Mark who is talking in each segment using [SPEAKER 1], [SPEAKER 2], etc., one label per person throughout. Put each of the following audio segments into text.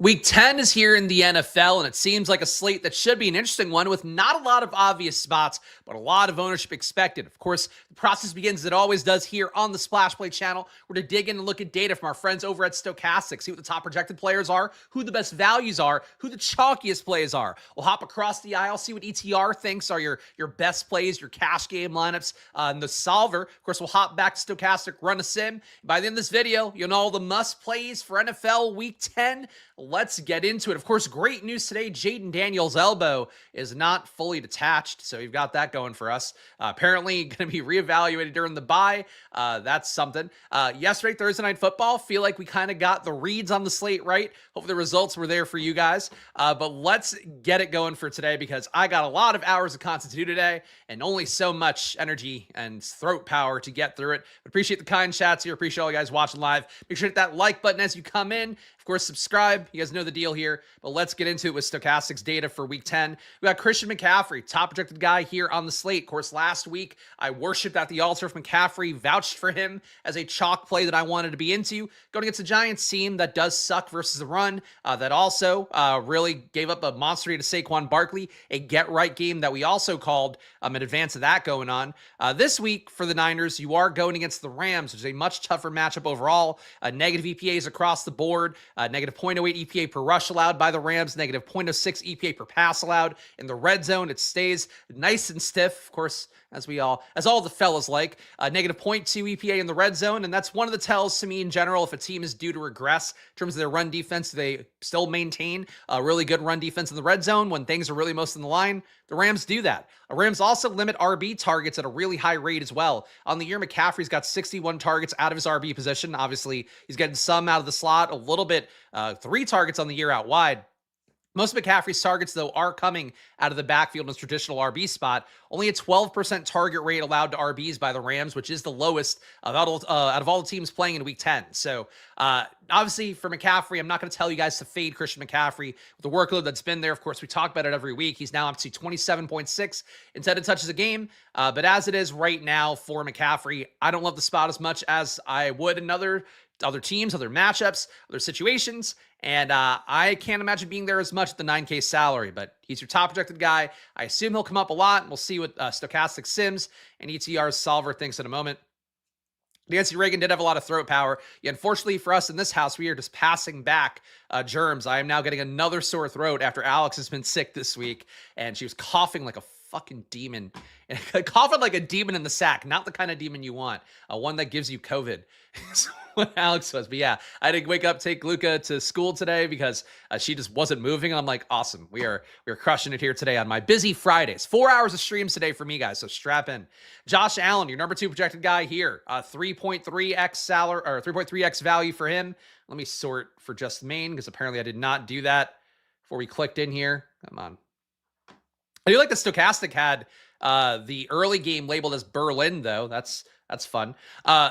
[SPEAKER 1] Week 10 is here in the NFL, and it seems like a slate that should be an interesting one with not a lot of obvious spots, but a lot of ownership expected. Of course, the process begins as it always does here on the Splash Play channel. We're to dig in and look at data from our friends over at Stochastic, see what the top projected players are, who the best values are, who the chalkiest plays are. We'll hop across the aisle, see what ETR thinks are your best plays, your cash game lineups, and the solver. Of course, we'll hop back to Stochastic, run a sim. By the end of this video, you'll know all the must plays for NFL Week 10. Let's get into it. Of course, great news today. Jaden Daniels' elbow is not fully detached, so we've got that going for us. Apparently going to be reevaluated during the bye. That's something. Yesterday, Thursday Night Football, feel like we kind of got the reads on the slate right. Hopefully the results were there for you guys. But let's get it going for today because I got a lot of hours of content to do today and only so much energy and throat power to get through it. Appreciate the kind chats here. Appreciate all you guys watching live. Make sure to hit that like button as you come in. Of course, subscribe. You guys know the deal here, but let's get into it with Stochastic's data for Week 10. We got Christian McCaffrey, top projected guy here on the slate. Of course, last week, I worshipped at the altar of McCaffrey, vouched for him as a chalk play that I wanted to be into. Going against a Giants team that does suck versus the run, that also really gave up a monster to Saquon Barkley, a get-right game that we also called in advance of that going on. This week for the Niners, you are going against the Rams, which is a much tougher matchup overall. Negative EPAs across the board. Negative 0.08 EPA per rush allowed by the Rams, negative 0.06 EPA per pass allowed. In the red zone, it stays nice and stiff, of course, as all the fellas like. Negative 0.2 EPA in the red zone, and that's one of the tells to me in general if a team is due to regress in terms of their run defense. They still maintain a really good run defense in the red zone when things are really most in the line. The Rams do that. Rams also limit RB targets at a really high rate as well. On the year, McCaffrey's got 61 targets out of his RB position. Obviously, he's getting some out of the slot, a little bit, 3 targets on the year out wide. Most of McCaffrey's targets, though, are coming out of the backfield in his traditional RB spot. Only a 12% target rate allowed to RBs by the Rams, which is the lowest out of all the teams playing in Week 10. So, obviously, for McCaffrey, I'm not going to tell you guys to fade Christian McCaffrey with the workload that's been there. Of course, we talk about it every week. He's now up to 27.6 intended touches a game. But as it is right now for McCaffrey, I don't love the spot as much as I would in other teams, other matchups, other situations. And I can't imagine being there as much at the 9K salary, but he's your top projected guy. I assume he'll come up a lot, and we'll see what Stochastic Sims and ETR's solver thinks in a moment. Nancy Reagan did have a lot of throat power. Yeah, unfortunately for us in this house, we are just passing back germs. I am now getting another sore throat after Alex has been sick this week, and she was coughing like a fucking demon. Coughing like a demon in the sack, not the kind of demon you want. One that gives you COVID. That's what Alex was. But yeah, I had to wake up, take Luca to school today because she just wasn't moving. And I'm like, awesome. We are crushing it here today on my busy Fridays. 4 hours of streams today for me, guys. So strap in. Josh Allen, your number 2 projected guy here. 3.3x salary or 3.3x value for him. Let me sort for just main because apparently I did not do that before we clicked in here. Come on. I do like the Stochastic had the early game labeled as Berlin, though. That's fun.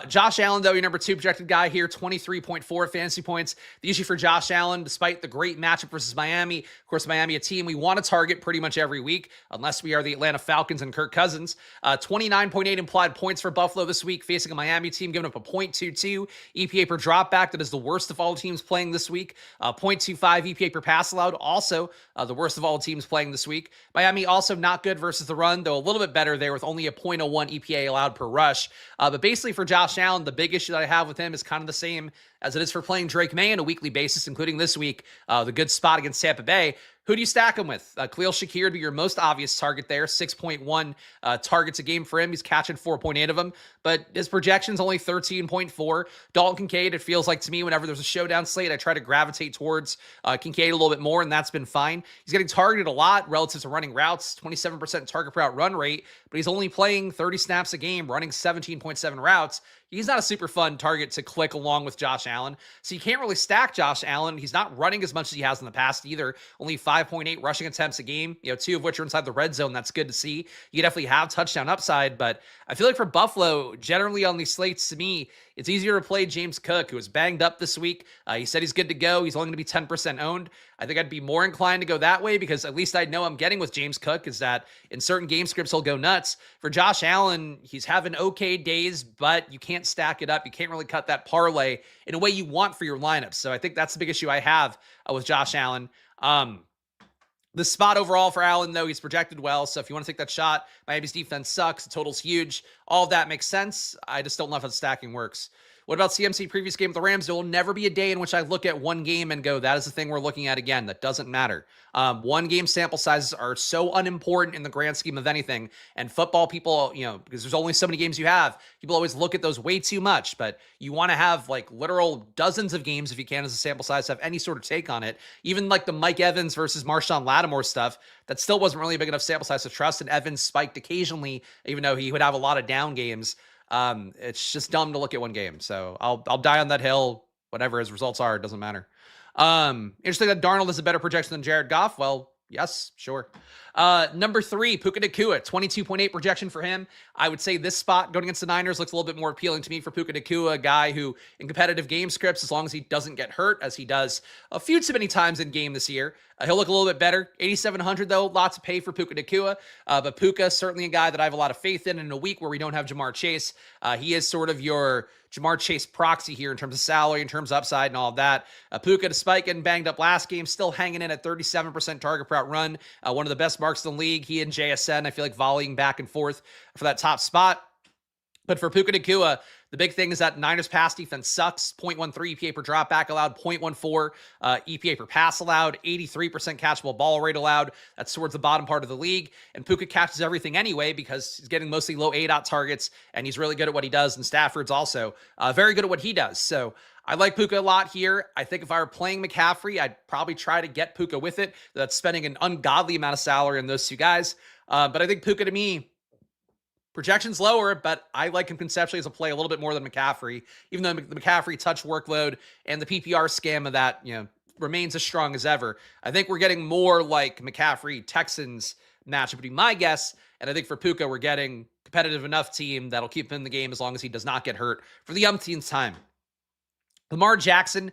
[SPEAKER 1] Josh Allen, though, your number 2 projected guy here, 23.4 fantasy points. The issue for Josh Allen, despite the great matchup versus Miami, of course, Miami, a team we want to target pretty much every week, unless we are the Atlanta Falcons and Kirk Cousins. 29.8 implied points for Buffalo this week, facing a Miami team giving up a 0.22 EPA per dropback. That is the worst of all teams playing this week. 0.25 EPA per pass allowed, also the worst of all teams playing this week. Miami also not good versus the run, though a little bit better there with only a 0.01 EPA allowed per rush. But basically for Josh Allen, the big issue that I have with him is kind of the same as it is for playing Drake May on a weekly basis, including this week, the good spot against Tampa Bay. Who do you stack him with? Khalil Shakir would be your most obvious target there. 6.1 targets a game for him. He's catching 4.8 of them, but his projection's only 13.4. Dalton Kincaid, it feels like to me, whenever there's a showdown slate, I try to gravitate towards Kincaid a little bit more, and that's been fine. He's getting targeted a lot relative to running routes, 27% target per route run rate, but he's only playing 30 snaps a game, running 17.7 routes. He's not a super fun target to click along with Josh Allen. So you can't really stack Josh Allen. He's not running as much as he has in the past either. Only 5.8 rushing attempts a game, 2 of which are inside the red zone. That's good to see. You definitely have touchdown upside, but I feel like for Buffalo, generally on these slates, to me, it's easier to play James Cook, who was banged up this week. He said he's good to go. He's only going to be 10% owned. I think I'd be more inclined to go that way because at least I know I'm getting with James Cook is that in certain game scripts, he'll go nuts. For Josh Allen, he's having okay days, but you can't can't stack it up. You can't really cut that parlay in a way you want for your lineups. So I think that's the big issue I have with Josh Allen. The spot overall for Allen, though, he's projected well. So if you want to take that shot, Miami's defense sucks. The total's huge. All of that makes sense. I just don't know if the stacking works. What about CMC previous game with the Rams? There will never be a day in which I look at one game and go, that is the thing we're looking at again. That doesn't matter. One game sample sizes are so unimportant in the grand scheme of anything. And football people, because there's only so many games you have, people always look at those way too much. But you want to have like literal dozens of games if you can as a sample size to have any sort of take on it. Even like the Mike Evans versus Marshawn Lattimore stuff, that still wasn't really a big enough sample size to trust. And Evans spiked occasionally, even though he would have a lot of down games. It's just dumb to look at one game. So I'll die on that hill. Whatever his results are, it doesn't matter. Interesting that Darnold is a better projection than Jared Goff. Well, yes, sure. Number 3, Puka Nacua, 22.8 projection for him. I would say this spot going against the Niners looks a little bit more appealing to me for Puka Nacua, a guy who in competitive game scripts, as long as he doesn't get hurt, as he does a few too many times in game this year, he'll look a little bit better. 8,700 though, lots of pay for Puka Nacua. But Puka, certainly a guy that I have a lot of faith in a week where we don't have Jamar Chase. He is sort of your Jamar Chase proxy here in terms of salary, in terms of upside and all of that. Puka, despite getting banged up last game, still hanging in at 37% target per out run. One of the best marks in the league. He and JSN, I feel like volleying back and forth for that top spot. But for Puka Nacua, the big thing is that Niners pass defense sucks. 0.13 EPA per drop back allowed, 0.14 EPA per pass allowed, 83% catchable ball rate allowed. That's towards the bottom part of the league. And Puka catches everything anyway because he's getting mostly low ADOT targets, and he's really good at what he does. And Stafford's also very good at what he does. So I like Puka a lot here. I think if I were playing McCaffrey, I'd probably try to get Puka with it. That's spending an ungodly amount of salary on those two guys. But I think Puka, to me, projection's lower, but I like him conceptually as a play a little bit more than McCaffrey, even though the McCaffrey touch workload and the PPR scam of that, remains as strong as ever. I think we're getting more like McCaffrey Texans matchup would be my guess. And I think for Puka, we're getting competitive enough team that'll keep him in the game as long as he does not get hurt for the umpteenth time. Lamar Jackson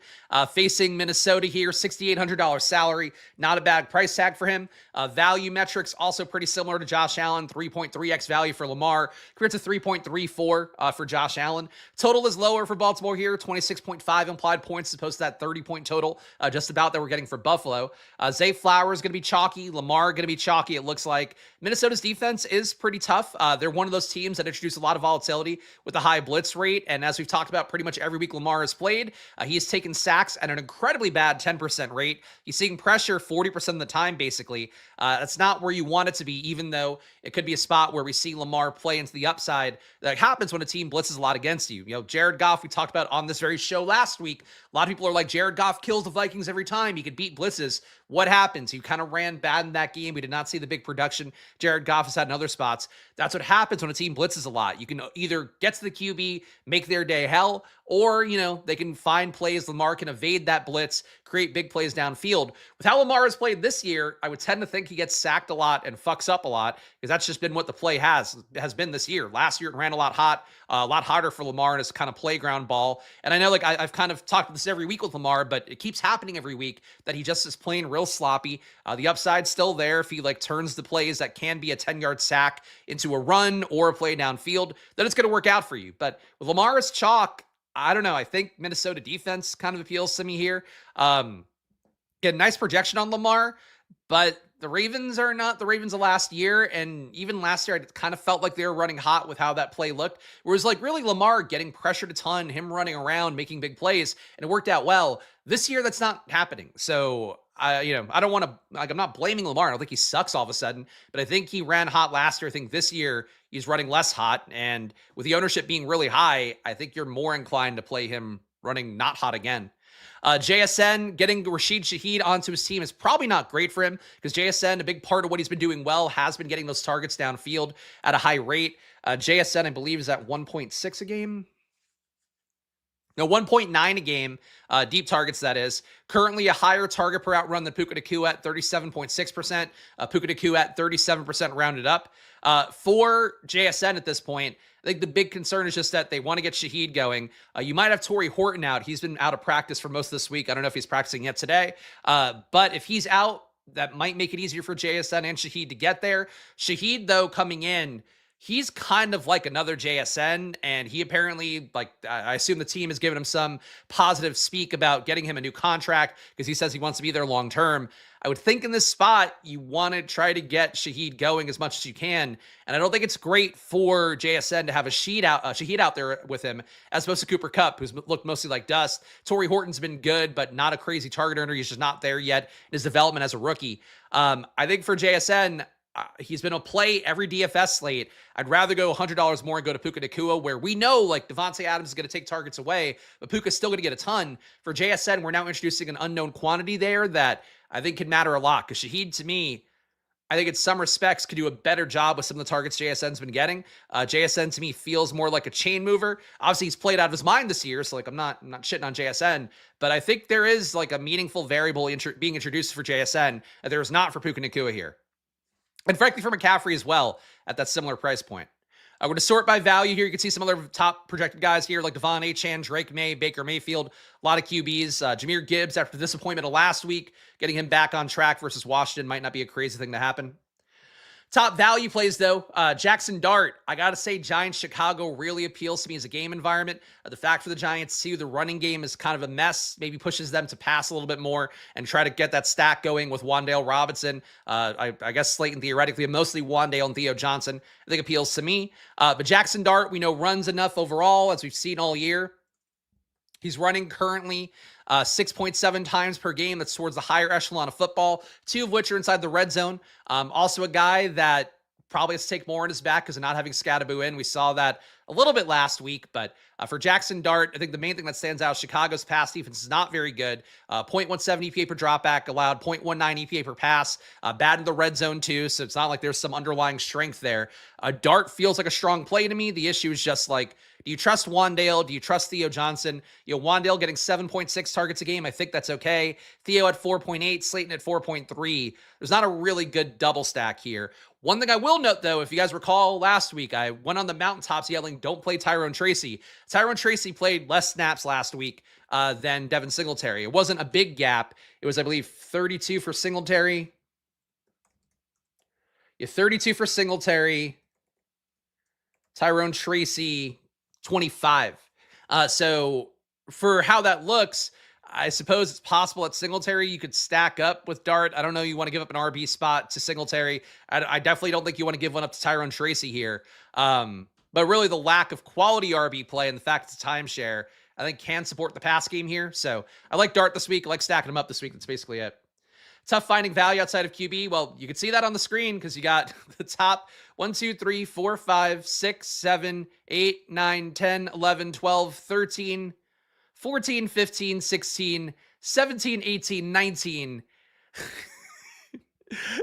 [SPEAKER 1] facing Minnesota here, $6,800 salary. Not a bad price tag for him. Value metrics also pretty similar to Josh Allen, 3.3x value for Lamar, compared to 3.34 for Josh Allen. Total is lower for Baltimore here, 26.5 implied points as opposed to that 30-point total, just about that we're getting for Buffalo. Zay Flowers going to be chalky. Lamar going to be chalky, it looks like. Minnesota's defense is pretty tough. They're one of those teams that introduce a lot of volatility with a high blitz rate, and as we've talked about pretty much every week Lamar has played, he has taken sacks at an incredibly bad 10% rate. He's seeing pressure 40% of the time, basically. That's not where you want it to be, even though it could be a spot where we see Lamar play into the upside. That happens when a team blitzes a lot against you. Jared Goff, we talked about on this very show last week. A lot of people are like, Jared Goff kills the Vikings every time. He could beat blitzes. What happens? He kind of ran bad in that game. We did not see the big production Jared Goff has had in other spots. That's what happens when a team blitzes a lot. You can either get to the QB, make their day hell, or, they can find plays. Lamar can evade that blitz, create big plays downfield. With how Lamar has played this year, I would tend to think he gets sacked a lot and fucks up a lot, because that's just been what the play has been this year. Last year, it ran a lot harder for Lamar in his kind of playground ball. And I know, I've kind of talked about this every week with Lamar, but it keeps happening every week that he just is playing real sloppy. The upside's still there if he turns the plays that can be a 10-yard sack into a run or a play downfield, then it's going to work out for you. But with Lamar as chalk, I don't know. I think Minnesota defense kind of appeals to me here. Get a nice projection on Lamar, but the Ravens are not the Ravens of last year. And even last year, I kind of felt like they were running hot with how that play looked. Whereas really Lamar getting pressured a ton, him running around, making big plays, and it worked out well. This year, that's not happening. So I don't want to, I'm not blaming Lamar. I don't think he sucks all of a sudden, but I think he ran hot last year. I think this year he's running less hot. And with the ownership being really high, I think you're more inclined to play him running not hot again. JSN getting Rashid Shaheed onto his team is probably not great for him, because JSN, a big part of what he's been doing well, has been getting those targets downfield at a high rate. JSN, I believe, is at 1.6 a game. No, 1.9 a game, deep targets, that is. Currently a higher target per out run than Puka Nacua at 37.6%. Puka Nacua at 37% rounded up. For JSN at this point, I think the big concern is just that they want to get Shaheed going. You might have Torrey Horton out. He's been out of practice for most of this week. I don't know if he's practicing yet today. But if he's out, that might make it easier for JSN and Shaheed to get there. Shaheed, though, coming in, he's kind of like another JSN, and he apparently, like, I assume the team has given him some positive speak about getting him a new contract because he says he wants to be there long term. I would think in this spot, you want to try to get Shaheed going as much as you can. And I don't think it's great for JSN to have a Shaheed out there with him as opposed to Cooper Kupp, who's looked mostly like dust. Torrey Horton's been good, but not a crazy target earner. He's just not there yet in his development as a rookie. I think for JSN, he's been a play every DFS slate. I'd rather go $100 more and go to Puka Nacua, where we know like Devontae Adams is going to take targets away, but Puka's still going to get a ton. For JSN, we're now introducing an unknown quantity there that I think can matter a lot, because Shaheed, to me, I think in some respects could do a better job with some of the targets JSN's been getting. JSN to me feels more like a chain mover. Obviously, he's played out of his mind this year, so like I'm not shitting on JSN, but I think there is like a meaningful variable being introduced for JSN that there is not for Puka Nacua here. And frankly, for McCaffrey as well at that similar price point. We're going to sort by value here. You can see some other top projected guys here like Devon Achane, Drake May, Baker Mayfield, a lot of QBs. Jahmyr Gibbs, after the disappointment of last week, getting him back on track versus Washington might not be a crazy thing to happen. Top value plays, though. Jackson Dart. I got to say, Giants Chicago really appeals to me as a game environment. The fact for the Giants, too, the running game is kind of a mess. Maybe pushes them to pass a little bit more and try to get that stack going with Wan'Dale Robinson. I guess Slayton theoretically, mostly Wan'Dale and Theo Johnson, I think appeals to me. But Jackson Dart, we know, runs enough overall, as we've seen all year. He's running currently 6.7 times per game. That's towards the higher echelon of football, 2 of which are inside the red zone. Also a guy that probably has to take more on his back because of not having Scattaboo in. We saw that a little bit last week, but for Jackson Dart, I think the main thing that stands out, Chicago's pass defense is not very good. 0.17 EPA per dropback allowed, 0.19 EPA per pass, bad in the red zone too, so it's not like there's some underlying strength there. Dart feels like a strong play to me. The issue is just like, do you trust Wan'Dale? Do you trust Theo Johnson? Wan'Dale getting 7.6 targets a game, I think that's okay. Theo at 4.8, Slayton at 4.3. There's not a really good double stack here. One thing I will note, though, if you guys recall last week, I went on the mountaintops yelling, don't play Tyrone Tracy. Tyrone Tracy played less snaps last week than Devin Singletary. It wasn't a big gap. It was, I believe, 32 for Singletary. 32 for Singletary. Tyrone Tracy, 25. So for how that looks, I suppose it's possible at Singletary you could stack up with Dart. I don't know you want to give up an RB spot to Singletary. I definitely don't think you want to give one up to Tyrone Tracy here. But really the lack of quality RB play and the fact it's a timeshare, I think can support the pass game here. So I like Dart this week. I like stacking him up this week. That's basically it. Tough finding value outside of QB. Well, you can see that on the screen because you got the top 1, 2, 3, 4, 5, 6, 7, 8, 9, 10, 11, 12, 13, 14, 15, 16, 17, 18, 19.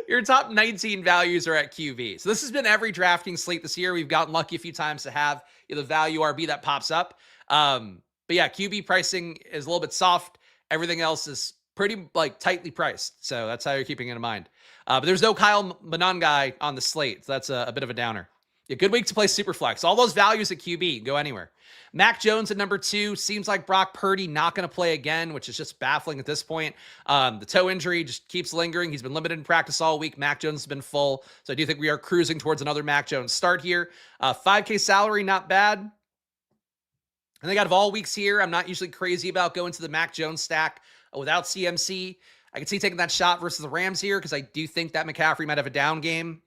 [SPEAKER 1] Your top 19 values are at QB. So this has been every DraftKings slate this year. We've gotten lucky a few times to have the value RB that pops up. But yeah, QB pricing is a little bit soft. Everything else is pretty like tightly priced. So that's how you're keeping it in mind. But there's no Kyle Monangai on the slate. So that's a bit of a downer. Yeah, good week to play Superflex. All those values at QB, go anywhere. Mac Jones at number 2. Seems like Brock Purdy not going to play again, which is just baffling at this point. The toe injury just keeps lingering. He's been limited in practice all week. Mac Jones has been full. So I do think we are cruising towards another Mac Jones start here. 5K salary, not bad. I think out of all weeks here, I'm not usually crazy about going to the Mac Jones stack without CMC. I can see taking that shot versus the Rams here because I do think that McCaffrey might have a down game.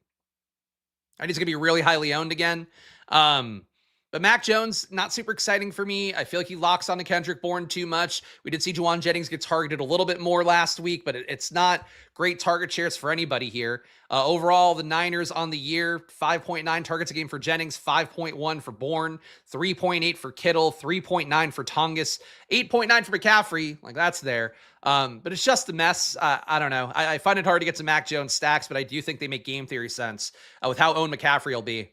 [SPEAKER 1] And he's going to be really highly owned again. But Mac Jones, not super exciting for me. I feel like he locks on to Kendrick Bourne too much. We did see Juwan Jennings get targeted a little bit more last week, but it's not great target shares for anybody here. Overall, the Niners on the year, 5.9 targets a game for Jennings, 5.1 for Bourne, 3.8 for Kittle, 3.9 for Tongus, 8.9 for McCaffrey. Like, that's there. But it's just a mess. I don't know. I find it hard to get to Mac Jones stacks, but I do think they make game theory sense with how owned McCaffrey will be.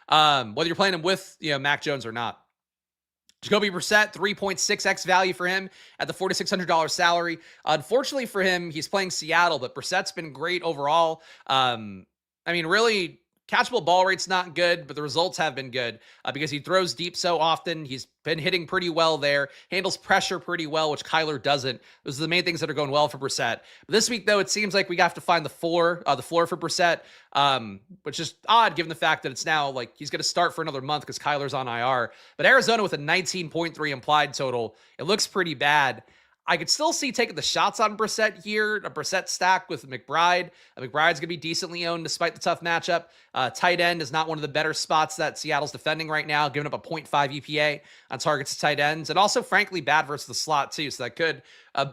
[SPEAKER 1] Whether you're playing him with, Mac Jones or not. Jacoby Brissett, 3.6x value for him at the $4,600 salary. Unfortunately for him, he's playing Seattle, but Brissett's been great overall. Really, catchable ball rate's not good, but the results have been good because he throws deep so often. He's been hitting pretty well there, handles pressure pretty well, which Kyler doesn't. Those are the main things that are going well for Brissett. But this week, though, it seems like we have to find the floor for Brissett, which is odd given the fact that it's now like he's going to start for another month because Kyler's on IR. But Arizona with a 19.3 implied total, it looks pretty bad. I could still see taking the shots on Brissett here, a Brissett stack with McBride. McBride's going to be decently owned despite the tough matchup. Tight end is not one of the better spots that Seattle's defending right now, giving up a 0.5 EPA on targets to tight ends, and also, frankly, bad versus the slot, too, so that could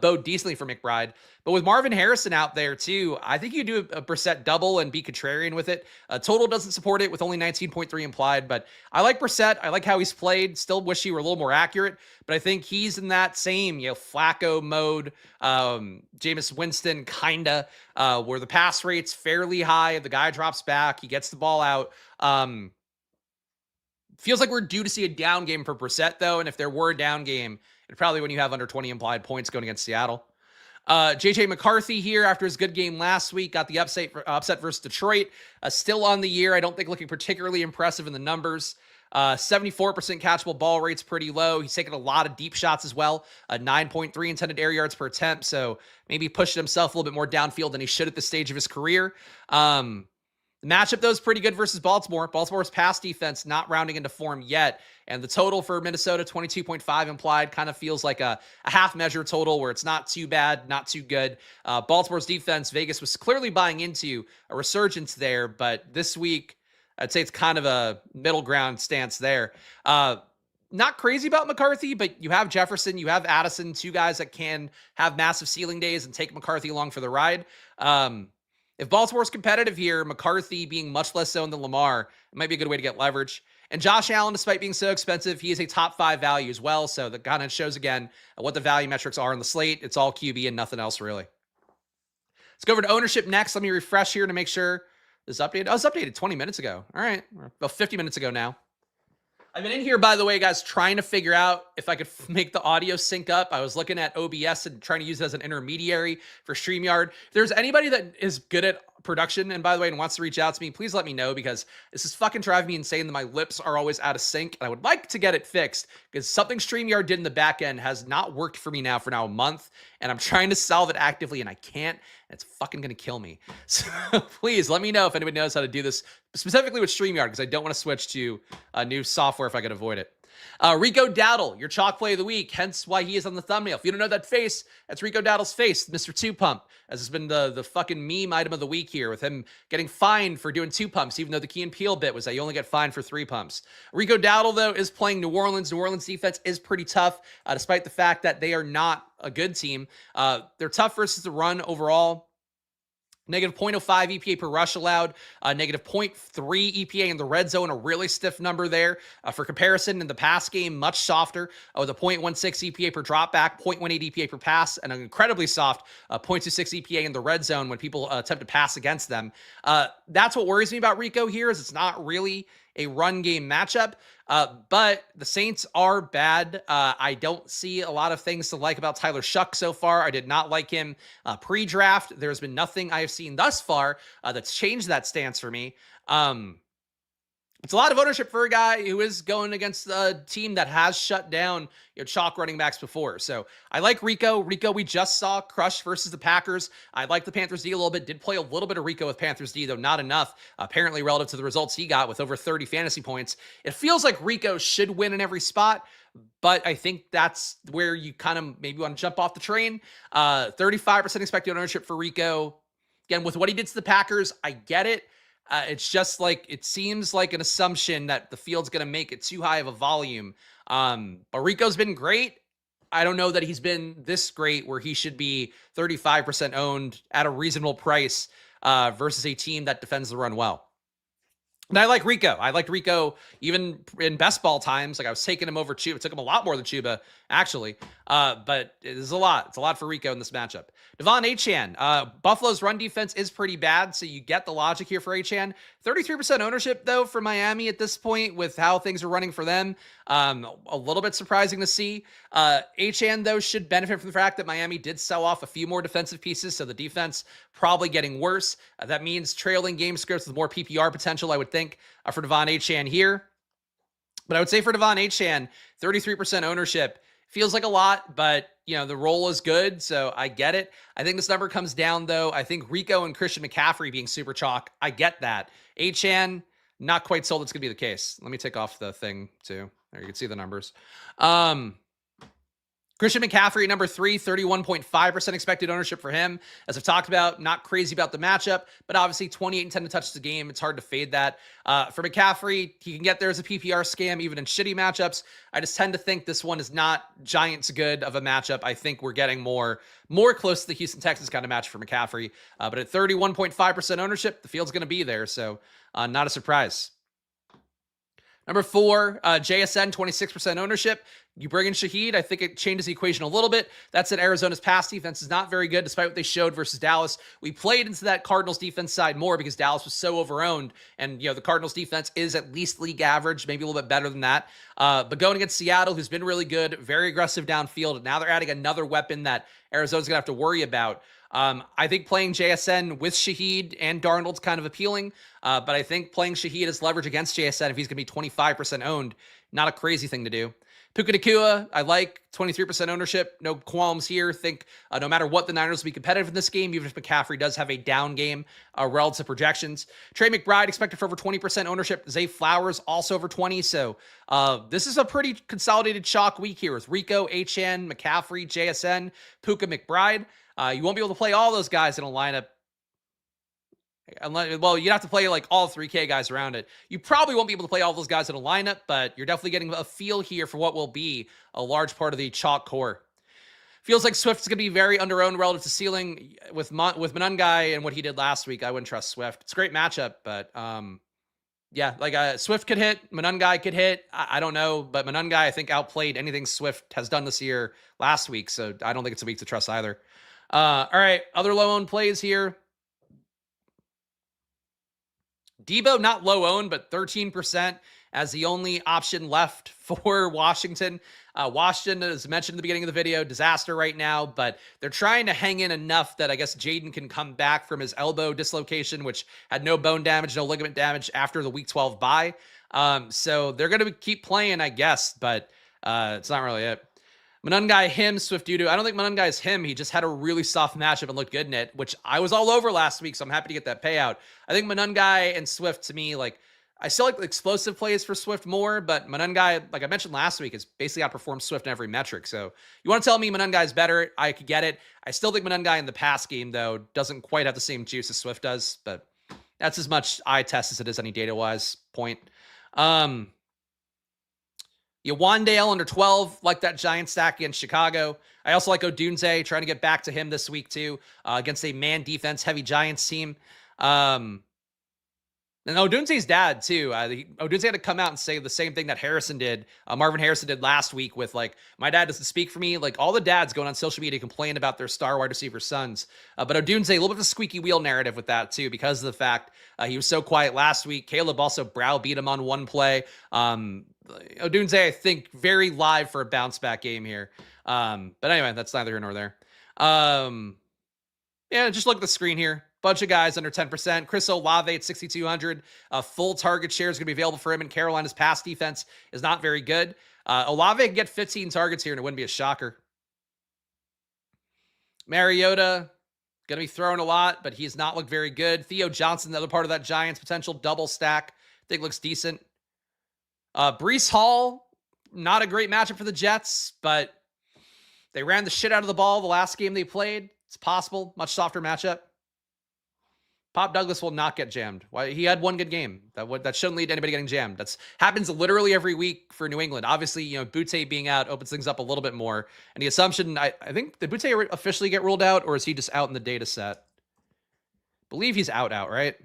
[SPEAKER 1] bode decently for McBride. But with Marvin Harrison out there, too, I think you do a Brissett double and be contrarian with it. Total doesn't support it with only 19.3 implied, but I like Brissett. I like how he's played. Still wish he were a little more accurate, but I think he's in that same, Flacco mode, Jameis Winston kinda, where the pass rate's fairly high. The guy drops back, he gets the ball out. Feels like we're due to see a down game for Brissett, though, and if there were a down game, it's probably when you have under 20 implied points going against Seattle. JJ McCarthy here after his good game last week, got the upset versus Detroit. Still on the year. I don't think looking particularly impressive in the numbers. 74% catchable ball rate's pretty low. He's taken a lot of deep shots as well. 9.3 intended air yards per attempt. So maybe pushed himself a little bit more downfield than he should at this stage of his career. The matchup, though, is pretty good versus Baltimore. Baltimore's pass defense not rounding into form yet. And the total for Minnesota, 22.5 implied, kind of feels like a half measure total where it's not too bad, not too good. Baltimore's defense, Vegas was clearly buying into a resurgence there. But this week, I'd say it's kind of a middle ground stance there. Not crazy about McCarthy, but you have Jefferson, you have Addison, two guys that can have massive ceiling days and take McCarthy along for the ride. If Baltimore's competitive here, McCarthy being much less so than Lamar, it might be a good way to get leverage. And Josh Allen, despite being so expensive, he is a top 5 value as well. So that kind of shows, again, what the value metrics are on the slate. It's all QB and nothing else, really. Let's go over to ownership next. Let me refresh here to make sure this is updated. Oh, it's updated 20 minutes ago. All right. About 50 minutes ago now. I've been in here, by the way, guys, trying to figure out if I could make the audio sync up. I was looking at OBS and trying to use it as an intermediary for StreamYard. If there's anybody that is good at production, and by the way, and wants to reach out to me, please let me know, because this is fucking driving me insane that my lips are always out of sync, and I would like to get it fixed, because something StreamYard did in the back end has not worked for me now for a month, and I'm trying to solve it actively, and I can't, and it's fucking gonna kill me. So please let me know if anybody knows how to do this, specifically with StreamYard, because I don't want to switch to a new software if I could avoid it. Rico Dowdle, your chalk play of the week, hence why he is on the thumbnail. If you don't know that face, that's Rico Dowdle's face, Mr. Two Pump, as has been the fucking meme item of the week here, with him getting fined for doing 2 pumps, even though the Key and Peele bit was that you only get fined for 3 pumps. Rico Dowdle, though, is playing New Orleans. New Orleans defense is pretty tough, despite the fact that they are not a good team. They're tough versus the run overall. Negative 0.05 EPA per rush allowed, negative 0.3 EPA in the red zone, a really stiff number there. For comparison, in the pass game, much softer, with a 0.16 EPA per drop back, 0.18 EPA per pass, and an incredibly soft 0.26 EPA in the red zone when people attempt to pass against them. That's what worries me about Rico here, is it's not really a run game matchup, but the Saints are bad. I don't see a lot of things to like about Tyler Shuck so far. I did not like him pre-draft. There's been nothing I have seen thus far that's changed that stance for me. It's a lot of ownership for a guy who is going against a team that has shut down chalk running backs before. So I like Rico. Rico, we just saw crush versus the Packers. I like the Panthers D a little bit. Did play a little bit of Rico with Panthers D, though not enough, apparently, relative to the results he got with over 30 fantasy points. It feels like Rico should win in every spot, but I think that's where you kind of maybe want to jump off the train. 35% expected ownership for Rico. Again, with what he did to the Packers, I get it. It's just like, it seems like an assumption that the field's going to make it too high of a volume. But Rico's been great. I don't know that he's been this great where he should be 35% owned at a reasonable price versus a team that defends the run well. And I like Rico. I liked Rico even in best ball times. Like, I was taking him over Chuba. It took him a lot more than Chuba actually. But it is a lot. It's a lot for Rico in this matchup. Devon Achane. Buffalo's run defense is pretty bad, so you get the logic here for Achane. 33% ownership, though, for Miami at this point with how things are running for them. A little bit surprising to see. Achane, though, should benefit from the fact that Miami did sell off a few more defensive pieces, so the defense probably getting worse. That means trailing game scripts with more PPR potential, I would think, for Devon Achane here. But I would say for Devon Achane, 33% ownership feels like a lot, but the role is good, so I get it. I think this number comes down, though. I think Rico and Christian McCaffrey being super chalk, I get that. Achane, not quite sold it's going to be the case. Let me take off the thing, too. There, you can see the numbers. Christian McCaffrey, number 3, 31.5% expected ownership for him. As I've talked about, not crazy about the matchup, but obviously 28 and 10 to touch the game. It's hard to fade that. For McCaffrey, he can get there as a PPR scam, even in shitty matchups. I just tend to think this one is not Giants good of a matchup. I think we're getting more close to the Houston Texans kind of match for McCaffrey. But at 31.5% ownership, the field's going to be there. So not a surprise. Number 4, JSN, 26% ownership. You bring in Shaheed, I think it changes the equation a little bit. That said, Arizona's pass defense is not very good, despite what they showed versus Dallas. We played into that Cardinals defense side more because Dallas was so overowned, and the Cardinals defense is at least league average, maybe a little bit better than that. But going against Seattle, who's been really good, very aggressive downfield, and now they're adding another weapon that Arizona's going to have to worry about. I think playing JSN with Shaheed and Darnold's kind of appealing, but I think playing Shaheed as leverage against JSN if he's going to be 25% owned, not a crazy thing to do. Puka Nacua, I like 23% ownership. No qualms here. Think no matter what, the Niners will be competitive in this game, even if McCaffrey does have a down game relative to projections. Trey McBride expected for over 20% ownership. Zay Flowers also over 20. So this is a pretty consolidated chalk week here with Rico, Achane, McCaffrey, JSN, Puka, McBride. You won't be able to play all those guys in a lineup. Well, you'd have to play like all 3K guys around it. You probably won't be able to play all those guys in a lineup, but you're definitely getting a feel here for what will be a large part of the chalk core. Feels like Swift's going to be very under-owned relative to ceiling with Monangai and what he did last week. I wouldn't trust Swift. It's a great matchup, but yeah, like Swift could hit, Monangai could hit. I don't know, but Monangai I think outplayed anything Swift has done this year last week, so I don't think it's a week to trust either. All right, other low-owned plays here. Debo, not low-owned, but 13% as the only option left for Washington. Washington, as mentioned at the beginning of the video, disaster right now, but they're trying to hang in enough that I guess Jaden can come back from his elbow dislocation, which had no bone damage, no ligament damage after the Week 12 bye. So they're going to keep playing, I guess, but it's not really it. Monangai, him, Swift Dudu. I don't think Monangai is him. He just had a really soft matchup and looked good in it, which I was all over last week, so I'm happy to get that payout. I think Monangai and Swift, to me, like, I still like the explosive plays for Swift more, but Monangai, like I mentioned last week, has basically outperformed Swift in every metric. So you want to tell me Monangai is better? I could get it. I still think Monangai in the pass game, though, doesn't quite have the same juice as Swift does, but that's as much eye test as it is any data-wise point. Wandale under 12, like that giant stack against Chicago. I also like Odunze, trying to get back to him this week too, against a man defense heavy Giants team. And Odunze's dad too. Odunze had to come out and say the same thing that Harrison did. Marvin Harrison did last week with like, my dad doesn't speak for me. Like all the dads going on social media complain about their star wide receiver sons. But Odunze, a little bit of a squeaky wheel narrative with that too, because of the fact he was so quiet last week. Caleb also browbeat him on one play. Odunze, I think, very live for a bounce back game here. But anyway, that's neither here nor there. Yeah, just look at the screen here. Bunch of guys under 10%. Chris Olave at 6,200. Full target share is going to be available for him, and Carolina's pass defense is not very good. Olave can get 15 targets here, and it wouldn't be a shocker. Mariota, going to be throwing a lot, but he's not looked very good. Theo Johnson, the other part of that Giants potential double stack, I think looks decent. Breece Hall, not a great matchup for the Jets, but they ran the shit out of the ball the last game they played. It's possible. Much softer matchup. Pop Douglas will not get jammed. Why? He had one good game. That shouldn't lead to anybody getting jammed. That's happens literally every week for New England. Obviously, Butte being out opens things up a little bit more. And the assumption, I think, did Butte officially get ruled out, or is he just out in the data set? I believe he's out, right?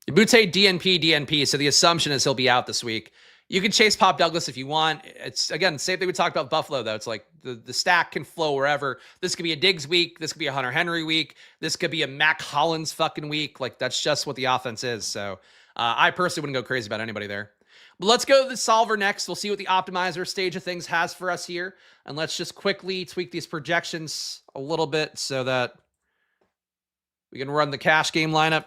[SPEAKER 1] Butte DNP, so the assumption is he'll be out this week. You can chase Pop Douglas if you want. It's, again, same thing we talked about Buffalo, though. It's like the stack can flow wherever. This could be a Diggs week. This could be a Hunter Henry week. This could be a Mac Hollins fucking week. Like, that's just what the offense is. So I personally wouldn't go crazy about anybody there. But let's go to the solver next. We'll see what the optimizer stage of things has for us here. And let's just quickly tweak these projections a little bit so that we can run the cash game lineup.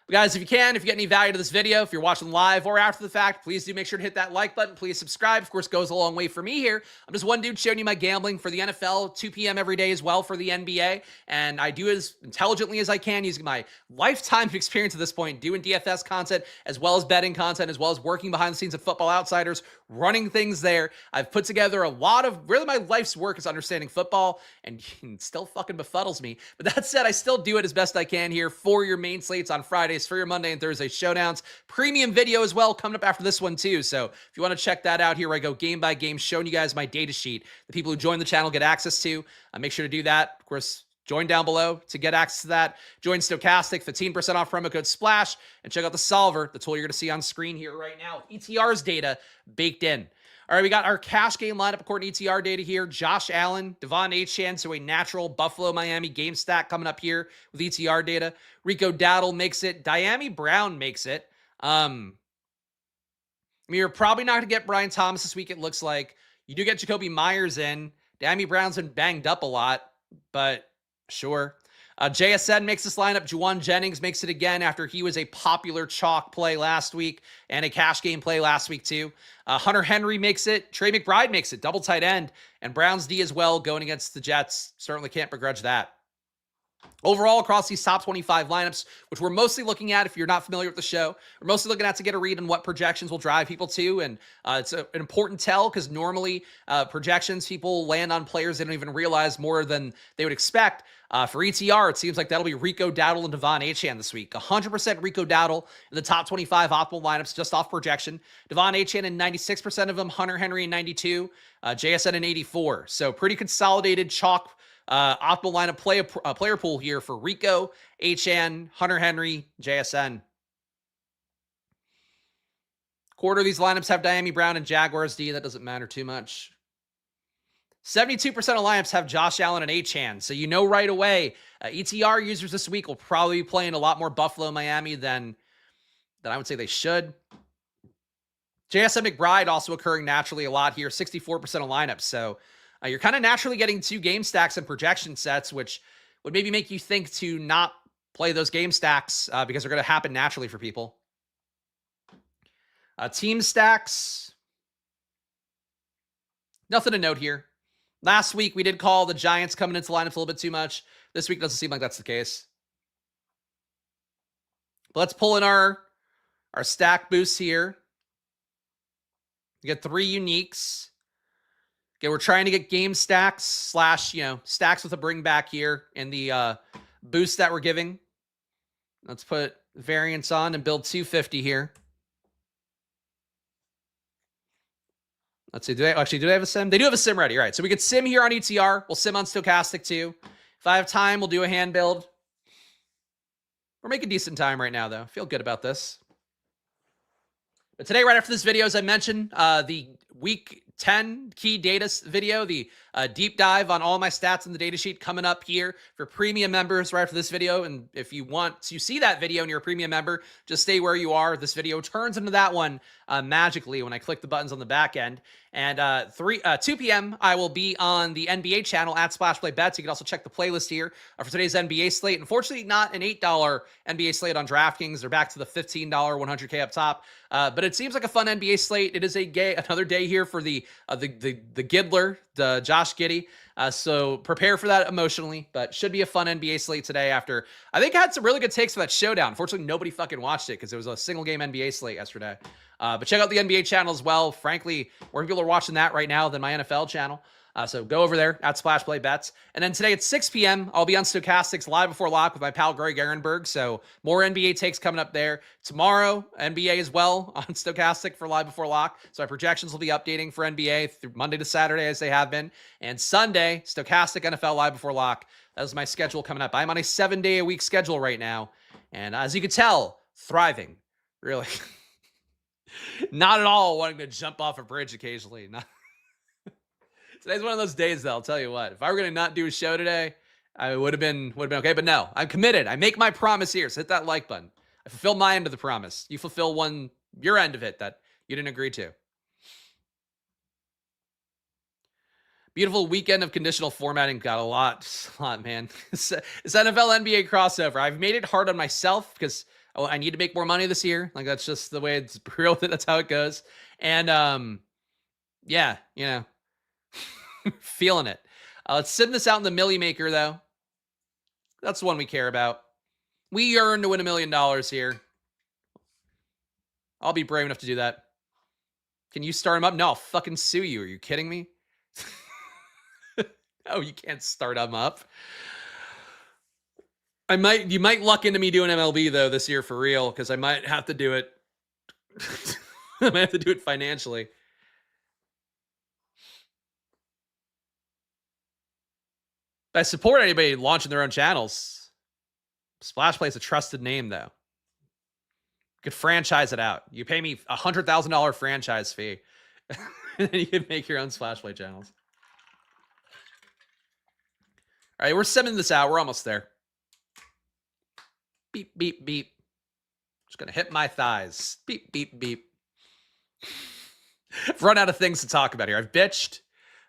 [SPEAKER 1] Guys, if you get any value to this video, if you're watching live or after the fact, please do make sure to hit that like button. Please subscribe. Of course, goes a long way for me here. I'm just one dude showing you my gambling for the NFL, 2 p.m. every day as well for the NBA. And I do as intelligently as I can using my lifetime of experience at this point, doing DFS content, as well as betting content, as well as working behind the scenes at Football Outsiders, running things there. I've put together a lot of, really my life's work is understanding football, and it still fucking befuddles me. But that said, I still do it as best I can here for your main slates on Fridays, for your Monday and Thursday showdowns. Premium video as well coming up after this one too. So if you want to check that out here, where I go game by game, showing you guys my data sheet. The people who join the channel get access to. Make sure to do that. Of course, join down below to get access to that. Join Stochastic, 15% off promo code SPLASH, and check out the solver, the tool you're going to see on screen here right now. ETR's data baked in. All right, we got our cash game lineup according to ETR data here. Josh Allen, Devon Achane, so a natural Buffalo-Miami game stack coming up here with ETR data. Rico Dowdle makes it. Dyami Brown makes it. I mean, you're probably not going to get Brian Thomas this week, it looks like. You do get Jacoby Myers in. Dyami Brown's been banged up a lot, but sure. JSN makes this lineup. Juwan Jennings makes it again after he was a popular chalk play last week and a cash game play last week too. Hunter Henry makes it. Trey McBride makes it. Double tight end. And Browns D as well going against the Jets. Certainly can't begrudge that. Overall, across these top 25 lineups, which we're mostly looking at, if you're not familiar with the show, we're mostly looking at to get a read on what projections will drive people to. And it's an important tell because normally projections, people land on players they don't even realize more than they would expect. For ETR, it seems like that'll be Rico Dowdle and Devon Achane this week. 100% Rico Dowdle in the top 25 optimal lineups just off projection. Devon Achane in 96% of them. Hunter Henry in 92. JSN in 84. So pretty consolidated chalk optimal lineup player pool here for Rico, Achane, Hunter Henry, JSN. Quarter of these lineups have Dyami Brown and Jaguars D. That doesn't matter too much. 72% of lineups have Josh Allen and Achane. So you know right away, ETR users this week will probably be playing a lot more Buffalo, Miami than I would say they should. JSN McBride also occurring naturally a lot here, 64% of lineups. So you're kind of naturally getting two game stacks and projection sets, which would maybe make you think to not play those game stacks because they're going to happen naturally for people. Team stacks. Nothing to note here. Last week, we did call the Giants coming into lineups a little bit too much. This week doesn't seem like that's the case. But let's pull in our stack boosts here. We get 3 uniques. Okay, we're trying to get game stacks slash, stacks with a bring back here in the boost that we're giving. Let's put variants on and build 250 here. Let's see, do they have a sim? They do have a sim ready. All right, so we could sim here on ETR. We'll sim on Stochastic too. If I have time, we'll do a hand build. We're making decent time right now, though. Feel good about this. But today, right after this video, as I mentioned, the week 10 key data video, the deep dive on all my stats in the data sheet coming up here for premium members right after this video. And if you want to see that video and you're a premium member, just stay where you are. This video turns into that one magically when I click the buttons on the back end. And 2 p.m., I will be on the NBA channel at Splash Play Bets. You can also check the playlist here for today's NBA slate. Unfortunately, not an $8 NBA slate on DraftKings. They're back to the $15 100K up top. But it seems like a fun NBA slate. It is another day here for the Giddler, the Josh Giddey. So prepare for that emotionally, but should be a fun NBA slate today after, I think I had some really good takes for that showdown. Unfortunately, nobody fucking watched it because it was a single game NBA slate yesterday. But check out the NBA channel as well. Frankly, more people are watching that right now than my NFL channel. So go over there at Splash Play Bets. And then today at 6 p.m., I'll be on Stochastics live before lock with my pal Greg Ehrenberg. So more NBA takes coming up there. Tomorrow, NBA as well on Stochastic for live before lock. So my projections will be updating for NBA through Monday to Saturday as they have been. And Sunday, Stochastic NFL live before lock. That is my schedule coming up. I'm on a 7-day-a-week schedule right now. And as you can tell, thriving. Really. Not at all wanting to jump off a bridge occasionally. Today's one of those days, though. I'll tell you what. If I were going to not do a show today, I would have been okay. But no, I'm committed. I make my promise here. So hit that like button. I fulfill my end of the promise. You fulfill your end of it that you didn't agree to. Beautiful weekend of conditional formatting. Got a lot, man. It's NFL NBA crossover. I've made it hard on myself because I need to make more money this year. Like, that's just the way it's real. That's how it goes. And, yeah, feeling it. Let's send this out in the Millie Maker, though. That's the one we care about. We earned to win $1 million here. I'll be brave enough to do that. Can you start him up? No, I'll fucking sue you. Are you kidding me? Oh, you can't start him up. You might luck into me doing MLB though this year for real, because I might have to do it. I might have to do it financially. I support anybody launching their own channels. Splash Play is a trusted name though. You could franchise it out. You pay me $100,000 franchise fee, and then you can make your own Splash Play channels. All right, we're simming this out. We're almost there. Beep, beep, beep. Just going to hit my thighs. Beep, beep, beep. I've run out of things to talk about here. I've bitched.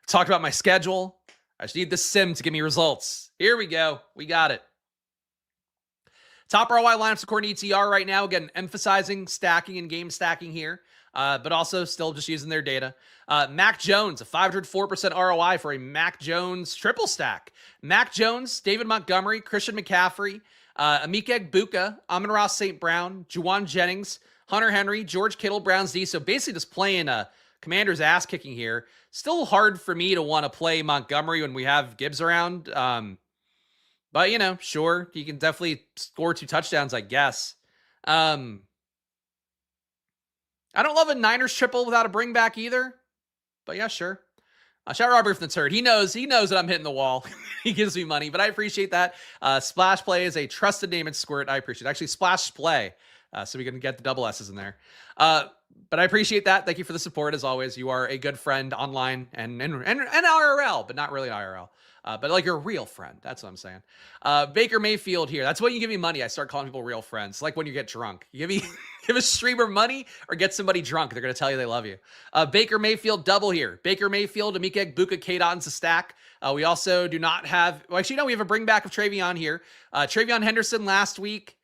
[SPEAKER 1] I've talked about my schedule. I just need this sim to give me results. Here we go. We got it. Top ROI lineups according to ETR right now. Again, emphasizing stacking and game stacking here, but also still just using their data. Mac Jones, a 504% ROI for a Mac Jones triple stack. Mac Jones, David Montgomery, Christian McCaffrey, Emeka Egbuka, Amon-Ra St. Brown, Juwan Jennings, Hunter Henry, George Kittle, Browns D. So basically just playing Commander's ass kicking here. Still hard for me to want to play Montgomery when we have Gibbs around. But, sure, he can definitely score 2 touchdowns, I guess. I don't love a Niners triple without a bring back either. But yeah, sure. Shout out Robert from the turd. He knows that I'm hitting the wall. He gives me money, but I appreciate that. Splash Play is a trusted name in Squirt. I appreciate it. Actually, Splash Play, so we can get the double S's in there. But I appreciate that. Thank you for the support, as always. You are a good friend online and IRL, but not really IRL. But like you're a real friend. That's what I'm saying. Baker Mayfield here. That's when you give me money. I start calling people real friends. Like when you get drunk. You give a streamer money or get somebody drunk. They're going to tell you they love you. Baker Mayfield double here. Baker Mayfield, Emeka Egbuka, K-Dot's a stack. We also do not have, we have a bring back of Travion here. Travion Henderson last week.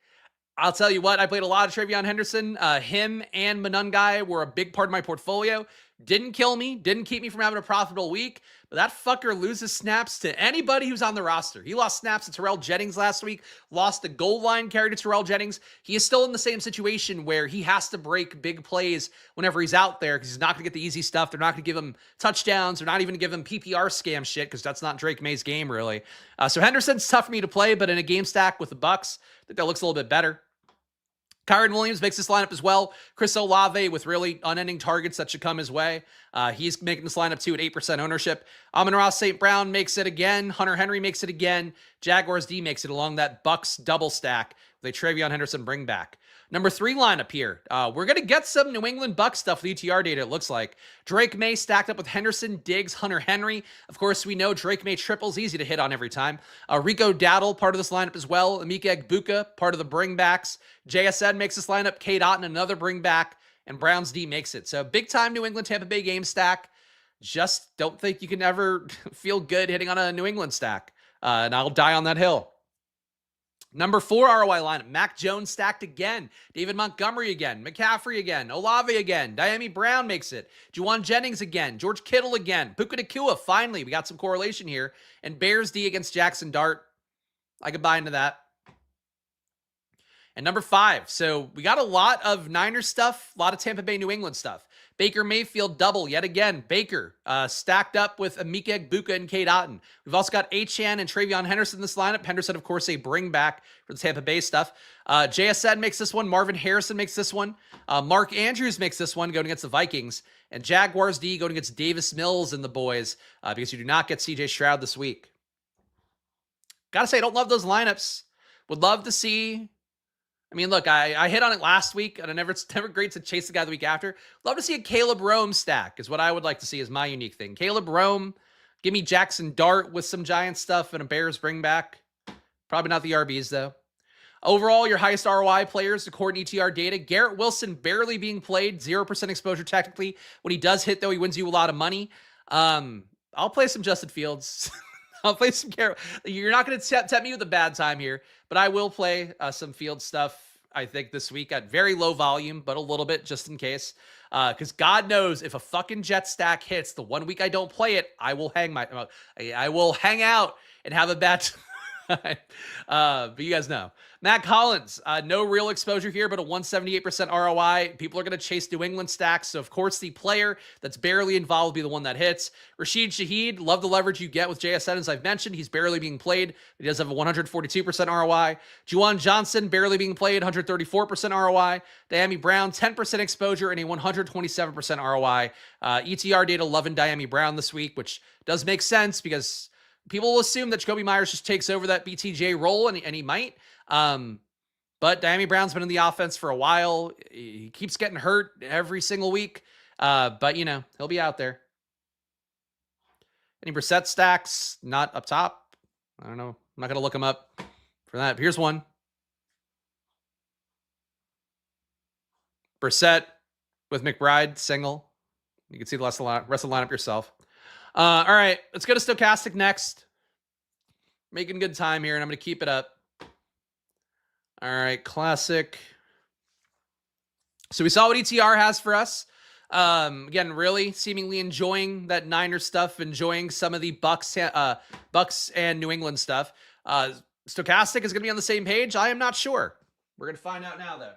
[SPEAKER 1] I'll tell you what, I played a lot of Travion Henderson. Him and Manungai were a big part of my portfolio. Didn't kill me, didn't keep me from having a profitable week, but that fucker loses snaps to anybody who's on the roster. He lost snaps to Terrell Jennings last week, lost the goal line carry to Terrell Jennings. He is still in the same situation where he has to break big plays whenever he's out there because he's not going to get the easy stuff. They're not going to give him touchdowns. They're not even going to give him PPR scam shit because that's not Drake May's game, really. So Henderson's tough for me to play, but in a game stack with the Bucks, I think that looks a little bit better. Kyron Williams makes this lineup as well. Chris Olave with really unending targets that should come his way. He's making this lineup too at 8% ownership. Amon-Ra St. Brown makes it again. Hunter Henry makes it again. Jaguars D makes it along that Bucks double stack with a Travion Henderson bring back. Number 3 lineup here. We're going to get some New England Bucks stuff with ETR data, it looks like. Drake May stacked up with Henderson, Diggs, Hunter Henry. Of course, we know Drake May triples easy to hit on every time. Rico Dowdle, part of this lineup as well. Emeka Egbuka, part of the bringbacks. JSN makes this lineup. K-Dot, another bringback. And Browns D makes it. So big time New England Tampa Bay game stack. Just don't think you can ever feel good hitting on a New England stack. And I'll die on that hill. Number 4 ROI lineup. Mac Jones stacked again. David Montgomery again. McCaffrey again. Olave again. Diami Brown makes it. Juwan Jennings again. George Kittle again. Puka Nacua, finally. We got some correlation here. And Bears D against Jackson Dart. I could buy into that. And number 5, so we got a lot of Niners stuff, a lot of Tampa Bay, New England stuff. Baker Mayfield double yet again. Baker stacked up with Emeka Egbuka and Cade Otton. We've also got Achane and Travion Henderson in this lineup. Henderson, of course, a bring back for the Tampa Bay stuff. JSN makes this one. Marvin Harrison makes this one. Mark Andrews makes this one going against the Vikings. And Jaguars D going against Davis Mills and the boys because you do not get CJ Stroud this week. Gotta say, I don't love those lineups. Would love to see... I mean, look, I hit on it last week, and it's never great to chase the guy the week after. Love to see a Caleb Rome stack is what I would like to see as my unique thing. Caleb Rome, give me Jackson Dart with some Giants stuff and a Bears bring back. Probably not the RBs, though. Overall, your highest ROI players, according to ETR data, Garrett Wilson barely being played, 0% exposure technically. When he does hit, though, he wins you a lot of money. I'll play some Justin Fields. I'll play some Garrett. You're not going to tempt me with a bad time here, but I will play some Field stuff, I think, this week at very low volume, but a little bit just in case. Because God knows if a fucking Jet stack hits the 1 week I don't play it, I will I will hang out and have a bad time. But you guys know. Matt Collins, no real exposure here, but a 178% ROI. People are going to chase New England stacks, so of course the player that's barely involved will be the one that hits. Rashid Shaheed, love the leverage you get with JSN, as I've mentioned. He's barely being played. He does have a 142% ROI. Juwan Johnson, barely being played, 134% ROI. Diami Brown, 10% exposure and a 127% ROI. ETR data loving Diami Brown this week, which does make sense because people will assume that Jakobi Meyers just takes over that BTJ role, and he might. But Diami Brown's been in the offense for a while. He keeps getting hurt every single week. But, he'll be out there. Any Brissett stacks? Not up top. I don't know. I'm not going to look them up for that. Here's one. Brissett with McBride, single. You can see the rest of the lineup yourself. All right, let's go to Stochastic next. Making good time here, and I'm going to keep it up. All right, classic. So we saw what ETR has for us. Again, really seemingly enjoying that Niners stuff, enjoying some of the Bucks and New England stuff. Stochastic is going to be on the same page. I am not sure. We're going to find out now, though.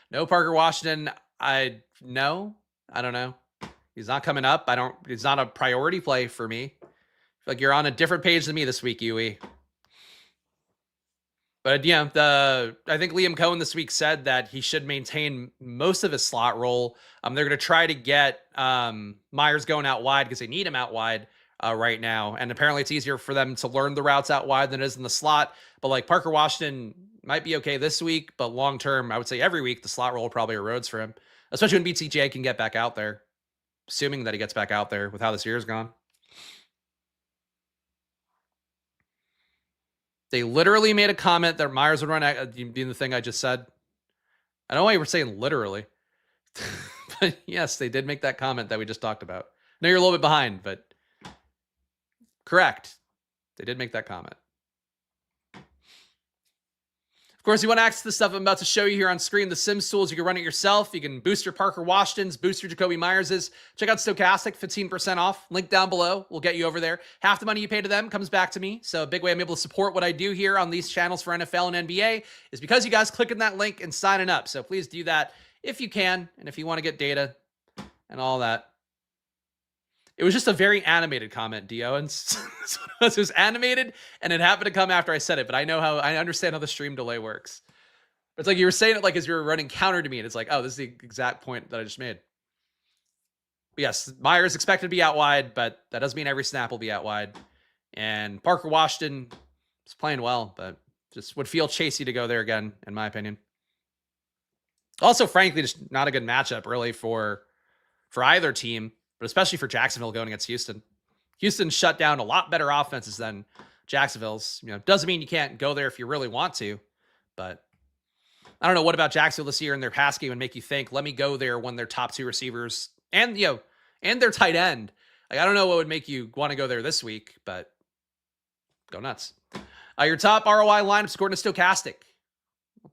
[SPEAKER 1] No Parker Washington. I don't know. He's not coming up. He's not a priority play for me. I feel like you're on a different page than me this week, Yui. But yeah, I think Liam Cohen this week said that he should maintain most of his slot role. They're going to try to get Myers going out wide because they need him out wide right now. And apparently it's easier for them to learn the routes out wide than it is in the slot. But like Parker Washington might be okay this week, but long term, I would say every week the slot role probably erodes for him, especially when BTJ can get back out there. Assuming that he gets back out there with how this year's gone. They literally made a comment that Myers would run being the thing I just said. I don't know why you were saying literally. But yes, they did make that comment that we just talked about. I know you're a little bit behind, but correct. They did make that comment. Of course, you want to access the stuff I'm about to show you here on screen, the Sims tools. You can run it yourself. You can boost your Parker Washingtons, boost your Jakobi Myerses. Check out Stochastic, 15% off. Link down below. We'll get you over there. Half the money you pay to them comes back to me. So a big way I'm able to support what I do here on these channels for NFL and NBA is because you guys clicking that link and signing up. So please do that if you can, and if you want to get data and all that. It was just a very animated comment, Dio. And it was animated, and it happened to come after I said it, but I understand how the stream delay works. It's like you were saying it like as you were running counter to me, and it's like, oh, this is the exact point that I just made. But yes, Myers expected to be out wide, but that doesn't mean every snap will be out wide. And Parker Washington is playing well, but just would feel chasey to go there again, in my opinion. Also, frankly, just not a good matchup, really, for either team. But especially for Jacksonville going against Houston. Houston shut down a lot better offenses than Jacksonville's. Doesn't mean you can't go there if you really want to. But I don't know what about Jacksonville this year in their pass game would make you think, let me go there when their top two receivers and their tight end. Like, I don't know what would make you want to go there this week, but go nuts. Your top ROI lineups according to Stochastic. I'll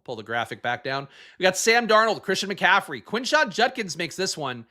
[SPEAKER 1] pull the graphic back down. We got Sam Darnold, Christian McCaffrey. Quinshon Judkins makes this one.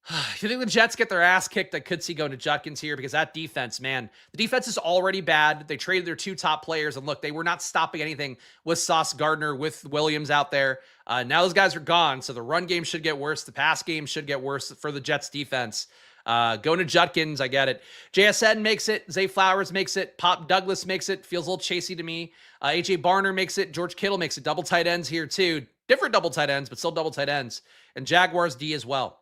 [SPEAKER 1] If you think the Jets get their ass kicked, I could see going to Judkins here because that defense, man, the defense is already bad. They traded their 2 top players, and look, they were not stopping anything with Sauce Gardner, with Williams out there. Now those guys are gone, so the run game should get worse. The pass game should get worse for the Jets defense. Going to Judkins, I get it. JSN makes it. Zay Flowers makes it. Pop Douglas makes it. Feels a little chasey to me. AJ Barner makes it. George Kittle makes it. Double tight ends here too. Different double tight ends, but still double tight ends. And Jaguars D as well.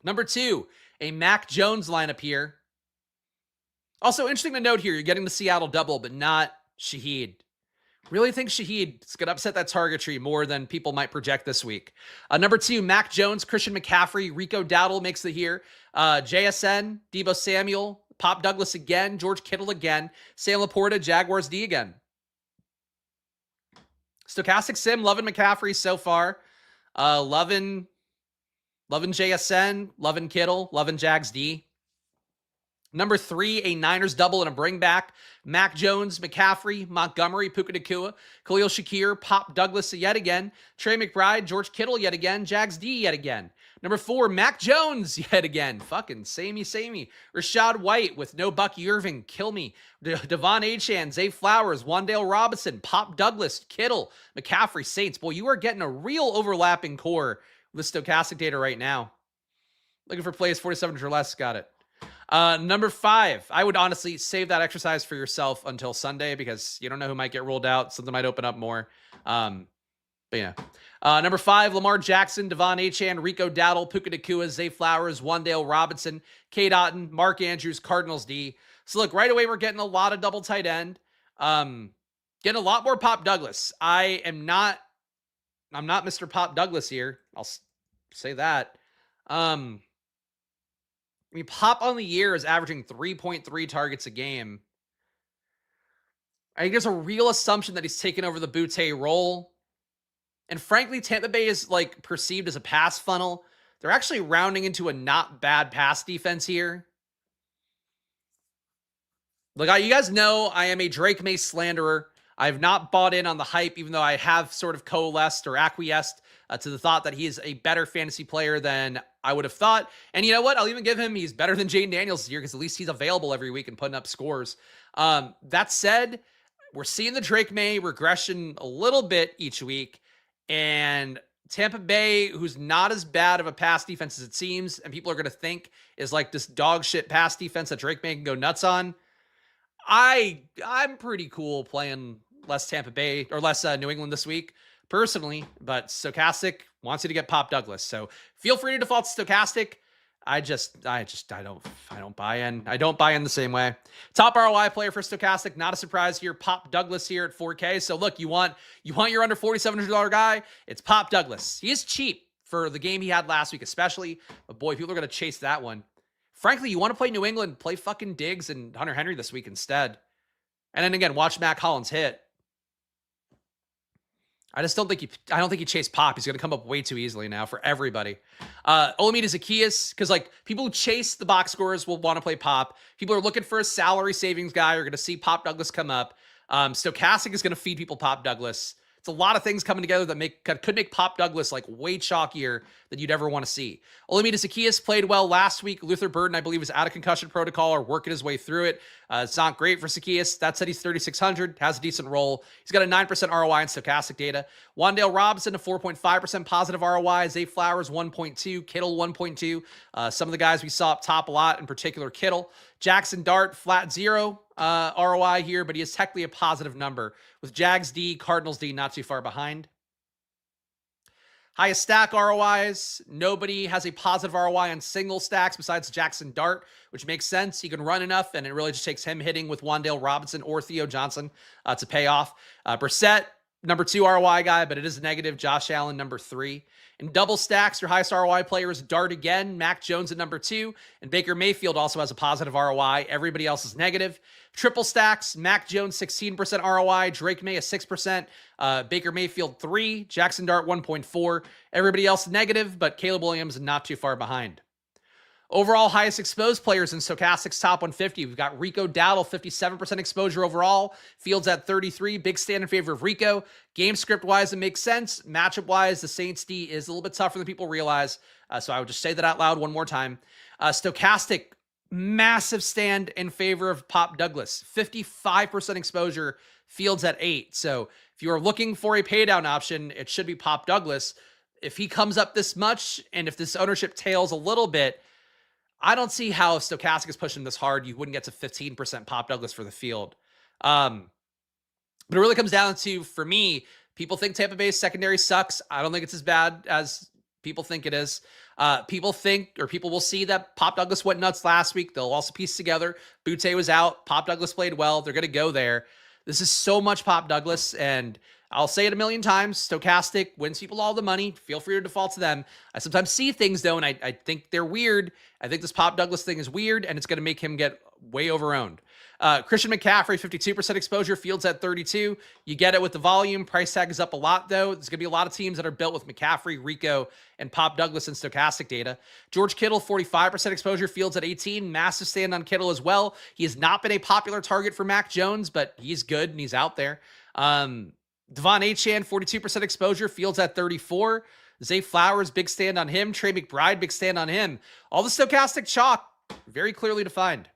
[SPEAKER 1] Number 2, a Mac Jones lineup here. Also, interesting to note here, you're getting the Seattle double, but not Shaheed. Really think Shaheed is going to upset that target tree more than people might project this week. Number 2, Mac Jones, Christian McCaffrey, Rico Dowdle makes it here. JSN, Deebo Samuel, Pop Douglas again, George Kittle again, Sam Laporta, Jaguars D again. Stochastic Sim, loving McCaffrey so far. Loving JSN, loving Kittle, loving Jags D. Number 3, a Niners double and a bring back. Mac Jones, McCaffrey, Montgomery, Puka Nacua, Khalil Shakir, Pop Douglas yet again. Trey McBride, George Kittle yet again. Jags D yet again. Number 4, Mac Jones yet again. Fucking samey. Rashad White with no Bucky Irving. Kill me. Devon Achane, Zay Flowers, Wan'Dale Robinson, Pop Douglas, Kittle, McCaffrey, Saints. Boy, you are getting a real overlapping core with stochastic data right now. Looking for plays 47 or less. Got it. Number 5, I would honestly save that exercise for yourself until Sunday because you don't know who might get ruled out. Something might open up more. But yeah. Number 5, Lamar Jackson, Devon Achane, Rico Dowdle, Puka Nacua, Zay Flowers, Wan'Dale Robinson, Cade Otton, Mark Andrews, Cardinals D. So look, right away, we're getting a lot of double tight end. Getting a lot more Pop Douglas. I'm not Mr. Pop Douglas here. I'll say that. I mean, Pop on the year is averaging 3.3 targets a game. I think there's a real assumption that he's taken over the Boutte role. And frankly, Tampa Bay is like perceived as a pass funnel. They're actually rounding into a not bad pass defense here. Look, you guys know I am a Drake May slanderer. I've not bought in on the hype, even though I have sort of coalesced or acquiesced to the thought that he is a better fantasy player than I would have thought. And you know what? I'll even give him, he's better than Jaden Daniels this year because at least he's available every week and putting up scores. That said, we're seeing the Drake May regression a little bit each week. And Tampa Bay, who's not as bad of a pass defense as it seems, and people are going to think is like this dog shit pass defense that Drake May can go nuts on. I'm pretty cool playing less Tampa Bay or less New England this week personally, but Stochastic wants you to get Pop Douglas. So feel free to default to Stochastic. I don't buy in. I don't buy in the same way. Top ROI player for Stochastic. Not a surprise here. Pop Douglas here at 4K. So look, you want your under $4,700 guy. It's Pop Douglas. He is cheap for the game he had last week, especially. But boy, people are going to chase that one. Frankly, you want to play New England, play fucking Diggs and Hunter Henry this week instead. And then again, watch Mac Hollins hit. I don't think he chased Pop. He's going to come up way too easily now for everybody. Olamide Zaccheaus, because like people who chase the box scores will want to play Pop. People are looking for a salary savings guy. Are going to see Pop Douglas come up. Stochastic is going to feed people Pop Douglas. It's a lot of things coming together that could make Pop Douglas like way chalkier than you'd ever want to see. Olamide Zaccheaus played well last week. Luther Burden, I believe, is out of concussion protocol or working his way through it. It's not great for Zaccheaus. That said, he's 3,600, has a decent role. He's got a 9% ROI in stochastic data. Wan'Dale Robinson, a 4.5% positive ROI. Zay Flowers, 1.2. Kittle, 1.2. Some of the guys we saw up top a lot, in particular Kittle. Jackson Dart, flat 0 ROI here, but he is technically a positive number. With Jags D, Cardinals D not too far behind. Highest stack ROIs. Nobody has a positive ROI on single stacks besides Jackson Dart, which makes sense. He can run enough, and it really just takes him hitting with Wan'Dale Robinson or Theo Johnson to pay off. Brissett, number 2 ROI guy, but it is negative. Josh Allen, number 3. In double stacks, your highest ROI player is Dart again, Mac Jones at number 2, and Baker Mayfield also has a positive ROI. Everybody else is negative. Triple stacks, Mac Jones 16% ROI, Drake May a 6%, Baker Mayfield 3, Jackson Dart 1.4. Everybody else negative, but Caleb Williams not too far behind. Overall, highest exposed players in Stochastic's top 150. We've got Rico Dowdle, 57% exposure overall. Fields at 33. Big stand in favor of Rico. Game script-wise, it makes sense. Matchup-wise, the Saints D is a little bit tougher than people realize. So I would just say that out loud one more time. Stochastic, massive stand in favor of Pop Douglas. 55% exposure, Fields at 8. So if you are looking for a paydown option, it should be Pop Douglas. If he comes up this much, and if this ownership tails a little bit, I don't see how if Stochastic is pushing this hard, you wouldn't get to 15% Pop Douglas for the field. But it really comes down to, for me, people think Tampa Bay's secondary sucks. I don't think it's as bad as people think it is. People will see that Pop Douglas went nuts last week. They'll also piece together. Butte was out. Pop Douglas played well. They're going to go there. This is so much Pop Douglas, and I'll say it a million times. Stochastic wins people all the money. Feel free to default to them. I sometimes see things, though, and I think they're weird. I think this Pop Douglas thing is weird, and it's going to make him get way overowned. Christian McCaffrey, 52% exposure, Fields at 32. You get it with the volume. Price tag is up a lot, though. There's going to be a lot of teams that are built with McCaffrey, Rico, and Pop Douglas and Stochastic data. George Kittle, 45% exposure, Fields at 18. Massive stand on Kittle as well. He has not been a popular target for Mac Jones, but he's good and he's out there. Devon Achane, 42% exposure, Fields at 34. Zay Flowers, big stand on him. Trey McBride, big stand on him. All the Stochastic chalk, very clearly defined.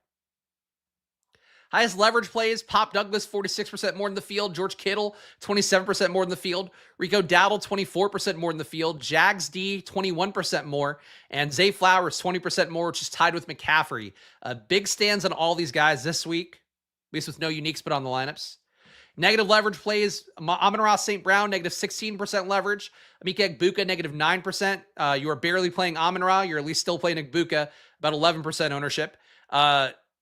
[SPEAKER 1] Highest leverage plays, Pop Douglas, 46% more in the field. George Kittle, 27% more in the field. Rico Dowdle, 24% more in the field. Jags D, 21% more. And Zay Flowers, 20% more, which is tied with McCaffrey. Big stands on all these guys this week, at least with no uniques but on the lineups. Negative leverage plays, Amon-Ra St. Brown, negative 16% leverage. Emeka Egbuka, negative 9%. You are barely playing Amon-Ra. You're at least still playing Egbuka, about 11% ownership.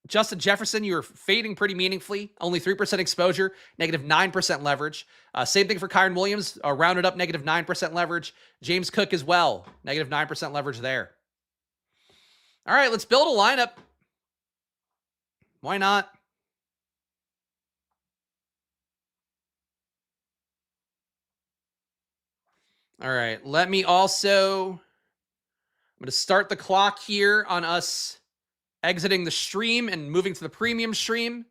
[SPEAKER 1] Justin Jefferson, you're fading pretty meaningfully. Only 3% exposure, negative 9% leverage. Same thing for Kyren Williams, rounded up negative 9% leverage. James Cook as well, negative 9% leverage there. All right, let's build a lineup. Why not? All right, I'm going to start the clock here on us exiting the stream and moving to the premium stream.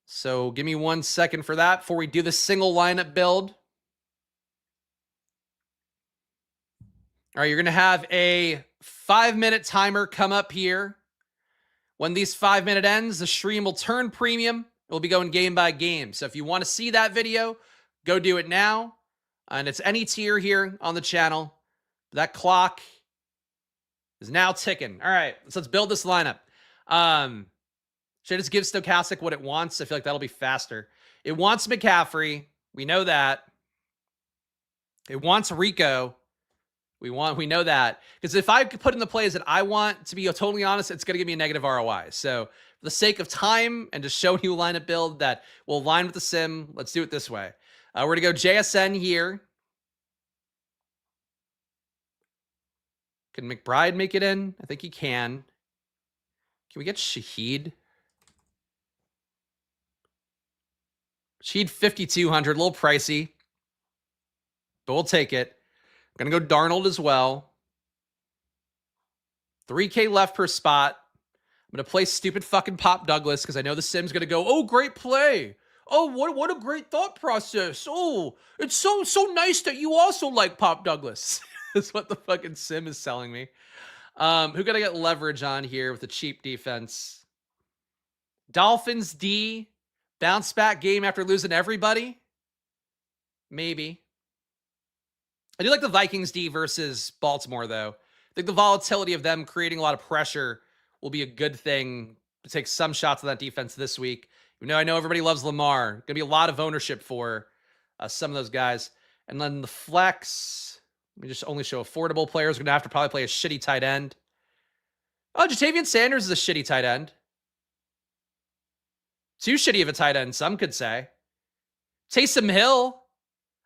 [SPEAKER 1] So give me 1 second for that before we do the single lineup build. All right, you're going to have a 5-minute timer come up here. When these 5-minute ends, the stream will turn premium. We'll be going game by game. So if you want to see that video, go do it now. And it's any tier here on the channel. That clock is now ticking. All right, so let's build this lineup. Should I just give Stochastic what it wants? I feel like that'll be faster. It wants McCaffrey. We know that. It wants Rico. We know that. Because if I put in the plays that I want, to be totally honest, it's going to give me a negative ROI. So for the sake of time and just showing you a lineup build that will align with the sim, let's do it this way. We're going to go JSN here. Can McBride make it in? I think he can. Can we get Shaheed? Shaheed 5,200, a little pricey, but we'll take it. I'm going to go Darnold as well. 3K left per spot. I'm going to play stupid fucking Pop Douglas because I know the sim's going to go, oh, great play. Oh, what a great thought process. Oh, it's so nice that you also like Pop Douglas. That's what the fucking sim is selling me. Who got to get leverage on here with a cheap defense? Dolphins D. Bounce back game after losing everybody? Maybe. I do like the Vikings D versus Baltimore, though. I think the volatility of them creating a lot of pressure will be a good thing to take some shots on that defense this week. I know everybody loves Lamar. Going to be a lot of ownership for some of those guys. And then the flex, let me just only show affordable players. We're going to have to probably play a shitty tight end. Oh, Jatavian Sanders is a shitty tight end. Too shitty of a tight end, some could say. Taysom Hill.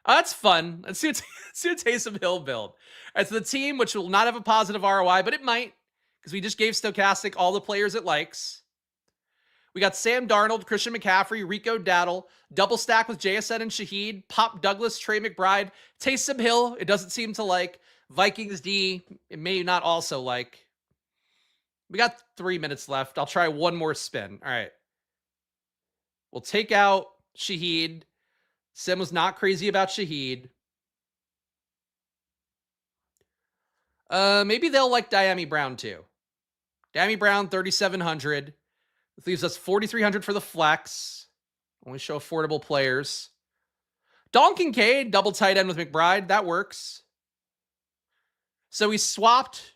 [SPEAKER 1] Oh, that's fun. Let's do a Taysom Hill build. All right, so the team, which will not have a positive ROI, but it might, because we just gave Stochastic all the players it likes. We got Sam Darnold, Christian McCaffrey, Rico Dowdle, double stack with JSN and Shaheed, Pop Douglas, Trey McBride, Taysom Hill, it doesn't seem to like. Vikings D, it may not also like. We got 3 minutes left. I'll try one more spin. All right. We'll take out Shaheed. Sim was not crazy about Shaheed. Maybe they'll like Diami Brown too. Diami Brown, 3,700. This leaves us 4,300 for the flex. Only show affordable players. Don Kincaid, double tight end with McBride. That works. So we swapped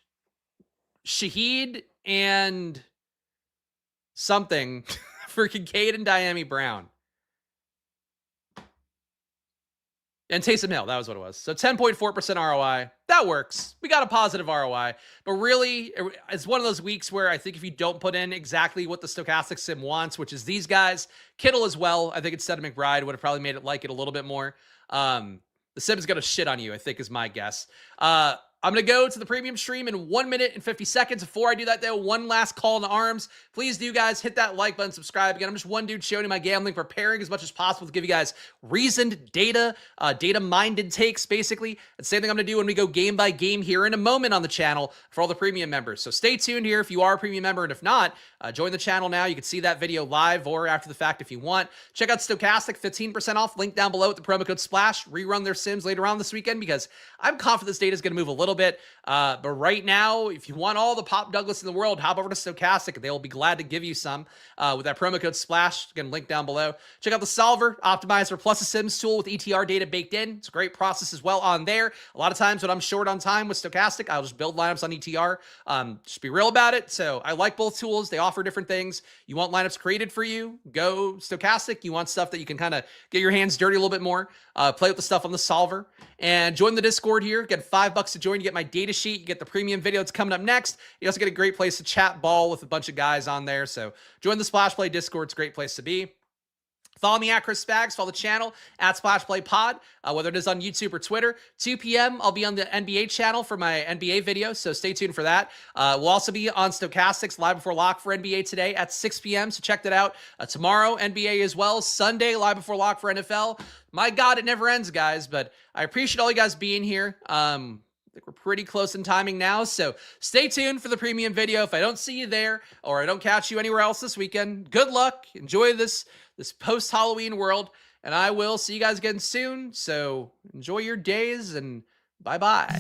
[SPEAKER 1] Shaheed and something for Kincaid and Diami Brown. And Taysom Hill, that was what it was. So 10.4% ROI. That works. We got a positive ROI. But really, it's one of those weeks where I think if you don't put in exactly what the stochastic sim wants, which is these guys, Kittle as well, I think instead of McBride would have probably made it like it a little bit more. The sim's going to shit on you, I think is my guess. I'm going to go to the premium stream in 1 minute and 50 seconds. Before I do that, though, one last call to arms. Please do, guys, hit that like button, subscribe. Again, I'm just one dude showing you my gambling, preparing as much as possible to give you guys reasoned data, data-minded takes, basically. The same thing I'm going to do when we go game by game here in a moment on the channel for all the premium members. So stay tuned here if you are a premium member, and if not, join the channel now. You can see that video live or after the fact if you want. Check out Stochastic, 15% off. Link down below with the promo code SPLASH. Rerun their sims later on this weekend because I'm confident this data is going to move a little bit. But right now, if you want all the Pop Douglas in the world, hop over to Stochastic. They will be glad to give you some with that promo code SPLASH. Again, link down below. Check out the Solver Optimizer Plus a Sims tool with ETR data baked in. It's a great process as well on there. A lot of times when I'm short on time with Stochastic, I'll just build lineups on ETR. Just be real about it. So I like both tools. They offer different things. You want lineups created for you, go Stochastic. You want stuff that you can kind of get your hands dirty a little bit more, play with the stuff on the Solver, and join the Discord here. Get $5 to join. You get my data sheet. You get the premium video that's coming up next. You also get a great place to chat ball with a bunch of guys on there. So join the Splash Play Discord. It's a great place to be. Follow me at Chris Spags. Follow the channel at Splash Play Pod, whether it is on YouTube or Twitter. 2 p.m. I'll be on the NBA channel for my NBA video, so stay tuned for that. We'll also be on Stochastics live before lock for NBA today at 6 p.m., so check that out. Tomorrow, NBA as well. Sunday, live before lock for NFL. My God, it never ends, guys, but I appreciate all you guys being here. I think we're pretty close in timing now, so stay tuned for the premium video. If I don't see you there or I don't catch you anywhere else this weekend, good luck. Enjoy this post-Halloween world, and I will see you guys again soon. So enjoy your days, and bye-bye.